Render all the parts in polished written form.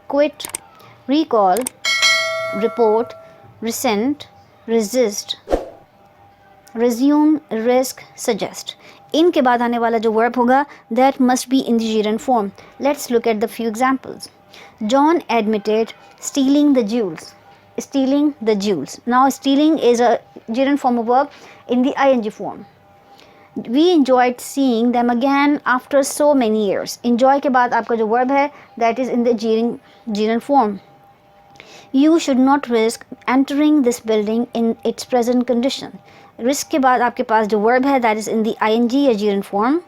quit, recall, report, resent, resist, resume, risk, suggest. इनके बाद आने वाला जो verb होगा that must be in the gerund form. Let's look at the few examples. John admitted stealing the jewels. Stealing the jewels. Now stealing is a gerund form of verb in the ing form. We enjoyed seeing them again after so many years. Enjoy के बाद आपका जो verb है that is in the gerund form. You should not risk entering this building in its present condition. Risk के बाद आपके पास जो verb है that is in the ing या gerund form.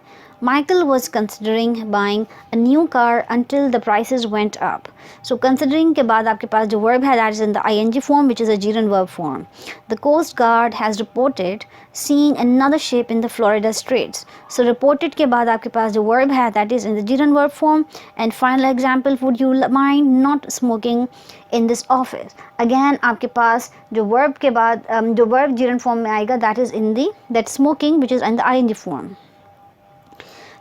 Michael was considering buying a new car until the prices went up. So considering के बाद आपके पास जो verb है that is in the ing form which is a gerund verb form. The Coast Guard has reported seeing another ship in the Florida Straits. So reported के बाद आपके पास जो verb है that is in the gerund verb form. And final example, would you mind not smoking in this office? Again आपके पास जो verb के बाद जो verb gerund form में आएगा that is in the that smoking which is in the ing form.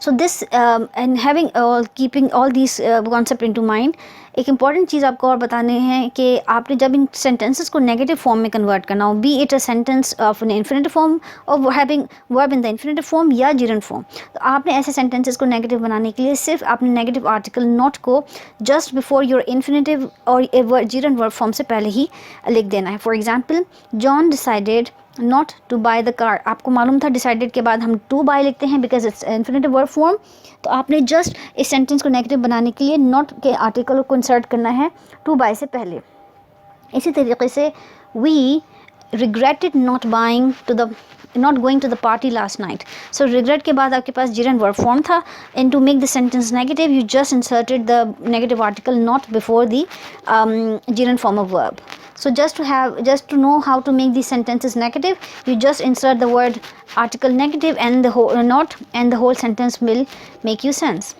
So this and having keeping all these concept into mind, एक important चीज़ आपको और बताने हैं कि आपने जब इन sentences को negative form में convert करना हो, be it a sentence of an infinitive form or having verb in the infinitive form या gerund form, तो आपने ऐसे sentences को negative बनाने के लिए सिर्फ आपने negative article not को just before your infinitive और gerund verb form से पहले ही लिख देना है. For example, John decided not to buy the car. आपको मालूम था decided के बाद हम to buy लिखते हैं because it's infinitive verb form. तो आपने just इस sentence को negative बनाने के लिए not के article को insert करना है to buy से पहले. इसी तरीके से we regretted not going to the party last night. So regret के बाद आपके पास gerund verb form था and to make the sentence negative you just inserted the negative article not before the gerund form of verb. So just to know how to make these sentences negative, you just insert the word article negative and the whole not, and the whole sentence will make you sense.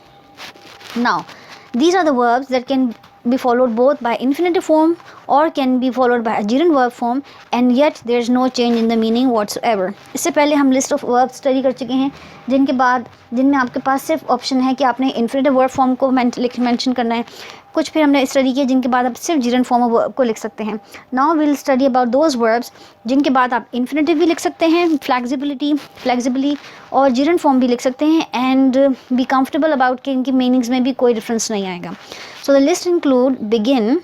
Now these are the verbs that can be followed both by infinitive form or can be followed by a gerund verb form, and yet there is no change in the meaning whatsoever. इससे पहले हम list of verbs study कर चुके हैं जिनमें आपके पास सिर्फ option है कि आपने infinitive verb form को मेंशन करना है. कुछ फिर हमने स्टडी किया जिनके बाद आप सिर्फ gerund form को लिख सकते हैं. Now will study about those verbs जिनके बाद आप infinitive भी लिख सकते हैं flexibly और gerund form भी लिख सकते हैं and be comfortable about कि इनकी मीनिंग्स में भी कोई डिफरेंस नहीं आएगा. So the list include begin,